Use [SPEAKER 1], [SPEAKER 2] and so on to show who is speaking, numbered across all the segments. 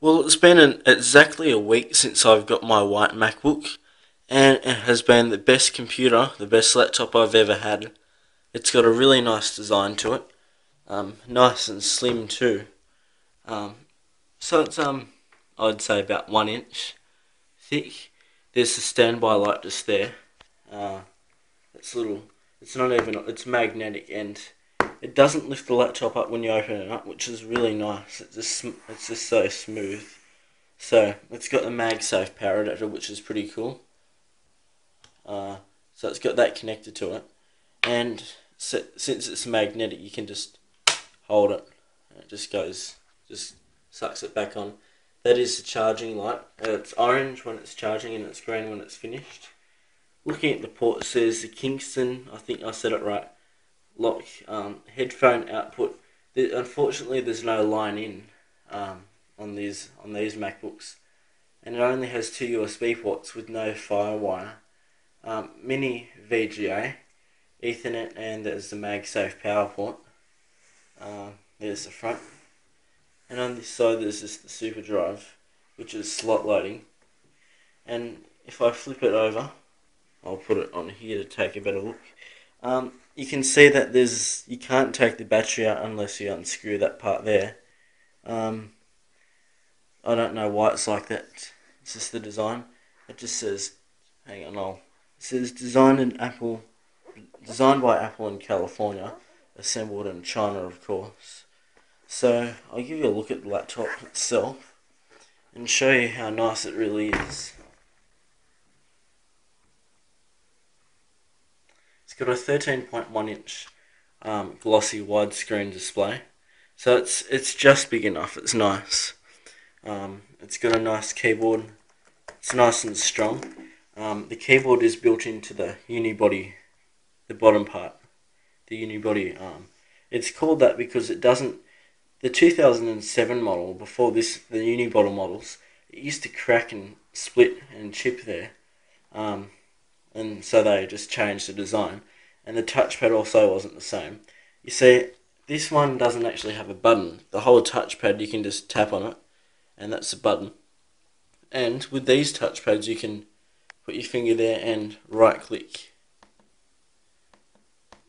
[SPEAKER 1] Well, it's been exactly a week since I've got my white MacBook, and it has been the best computer, the best laptop I've ever had. It's got a really nice design to it, nice and slim too. Um, so it's I'd say about 1 inch thick. There's the standby light just there. Uh, it's little. It's not even. It's magnetic and it doesn't lift the laptop up when you open it up, which is really nice. It's just so smooth. So it's got the MagSafe power adapter, which is pretty cool. So it's got that connected to it, and since it's magnetic, you can just hold it, and it just sucks it back on. That is the charging light. It's orange when it's charging, and it's green when it's finished. Looking at the port, it says the Kingston. I think I said it right. Lock headphone output. Unfortunately, there's no line in on these MacBooks, and it only has two USB ports with no FireWire. Mini VGA, Ethernet, and there's the MagSafe power port. There's the front, and on this side there's just the super drive, which is slot loading. And if I flip it over, I'll put it on here to take a better look. You can see that you can't take the battery out unless you unscrew that part there. I don't know why it's like that. It's just the design. It just says, hang on, it says designed by Apple in California, assembled in China, of course. So I'll give you a look at the laptop itself and show you how nice it really is. It's got a 13.1 inch glossy widescreen display, so it's just big enough. It's nice. It's got a nice keyboard. It's nice and strong. The keyboard is built into the unibody, the bottom part, the unibody arm. It's called that because it doesn't. The 2007 model, before this, the unibody models, it used to crack and split and chip there, and so they just changed the design. And the touchpad also wasn't the same. You see, this one doesn't actually have a button. The whole touchpad, you can just tap on it, and that's the button. And with these touchpads, you can put your finger there and right click.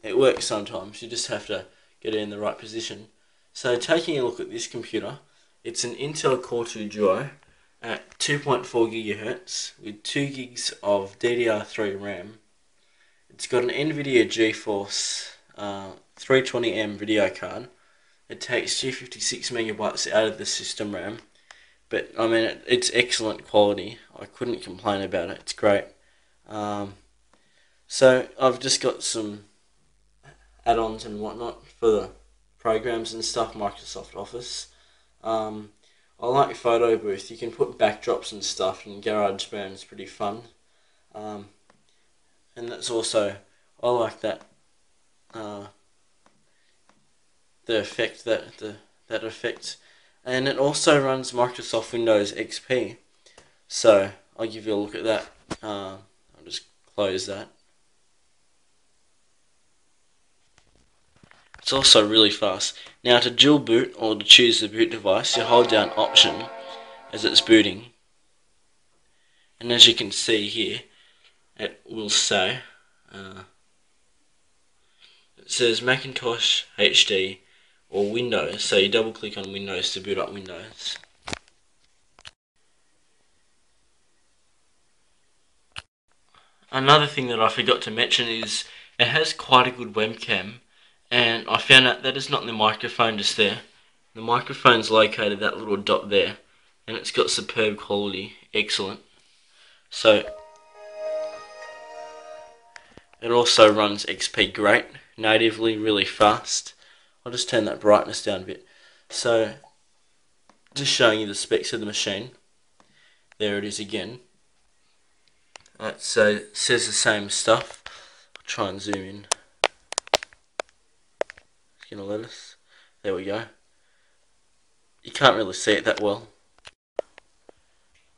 [SPEAKER 1] It works sometimes, you just have to get it in the right position. So taking a look at this computer, it's an Intel Core 2 Duo at 2.4 GHz with 2 gigs of DDR3 RAM. It's got an NVIDIA GeForce 320M video card. It takes 256 megabytes out of the system RAM. But I mean, it's excellent quality. I couldn't complain about it. It's great. So I've just got some add-ons and whatnot for the programs and stuff. Microsoft Office. I like Photo Booth. You can put backdrops and stuff, and GarageBand is pretty fun. And that's also, I like that. The effect that effect. And it also runs Microsoft Windows XP. So I'll give you a look at that. I'll just close that. It's also really fast. Now to dual boot or to choose the boot device, you hold down Option as it's booting. And as you can see here, it will say, it says Macintosh HD or Windows, so you double click on Windows to boot up Windows. Another thing that I forgot to mention is it has quite a good webcam, and I found out that is not the microphone just there. The microphone's located that little dot there, and it's got superb quality, excellent. So it also runs XP great, natively, really fast. I'll just turn that brightness down a bit. So, just showing you the specs of the machine. There it is again. So it says the same stuff. I'll try and zoom in. It's gonna let us. There we go. You can't really see it that well.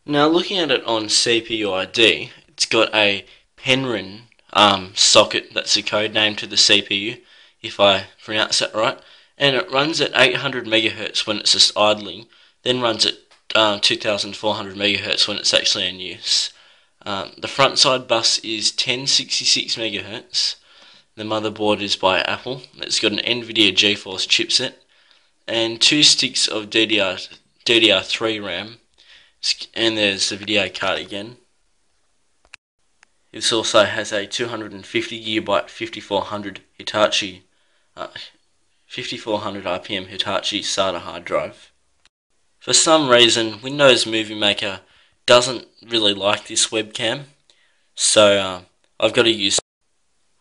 [SPEAKER 1] Now looking at it on CPU ID, it's got a Penryn socket, that's the code name to the CPU, if I pronounce that right, and it runs at 800 MHz when it's just idling, then runs at 2400 megahertz when it's actually in use. The front side bus is 1066 megahertz. The motherboard is by Apple. It's got an NVIDIA GeForce chipset and 2 sticks of DDR3 RAM. And there's the video card again. This also has a 250GB 5400 Hitachi 5400 RPM Hitachi SATA hard drive. For some reason, Windows Movie Maker doesn't really like this webcam, so I've got to use.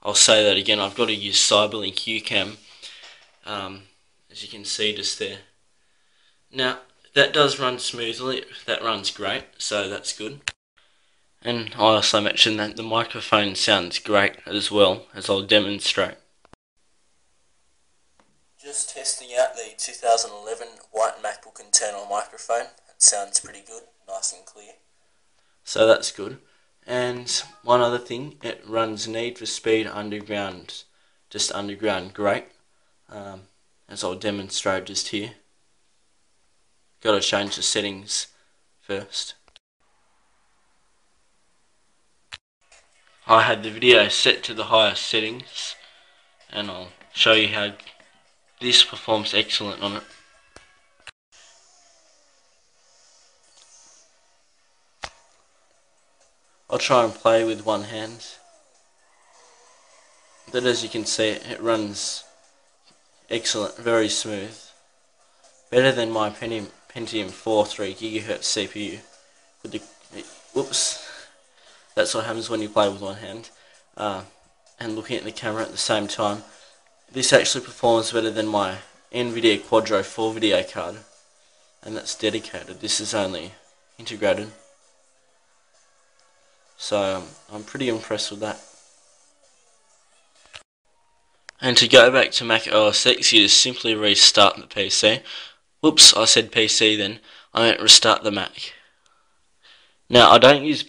[SPEAKER 1] I'll say that again. I've got to use Cyberlink UCam, as you can see just there. Now that does run smoothly. That runs great, so that's good. And I also mentioned that the microphone sounds great as well, as I'll demonstrate. Just testing out the 2011 white MacBook internal microphone. It sounds pretty good, nice and clear. So that's good. And one other thing, it runs Need for Speed Underground, just underground great, as I'll demonstrate just here. Got to change the settings first. I had the video set to the highest settings, and I'll show you how this performs excellent on it. I'll try and play with one hand, but as you can see it runs excellent, very smooth. Better than my Pentium 4 3GHz CPU with the, whoops. That's what happens when you play with one hand and looking at the camera at the same time. This actually performs better than my NVIDIA Quadro 4 video card, and that's dedicated. This is only integrated. So I'm pretty impressed with that. And to go back to Mac OS X, you just simply restart the PC. Whoops, I said PC then. I meant restart the Mac. Now I don't use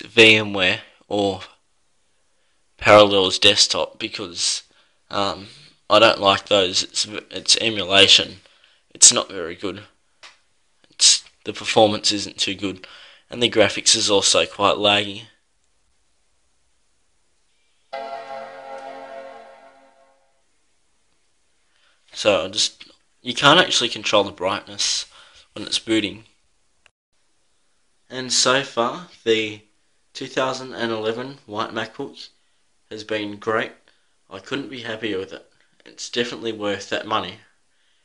[SPEAKER 1] VMware or Parallels Desktop because I don't like those. It's emulation. It's not very good. The performance isn't too good, and the graphics is also quite laggy. So you can't actually control the brightness when it's booting. And so far, the 2011 white MacBook has been great. I couldn't be happier with it. It's definitely worth that money.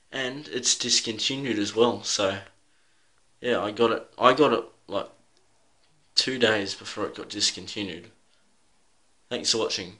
[SPEAKER 1] And it's discontinued as well, so yeah, I got it like 2 days before it got discontinued. Thanks for watching.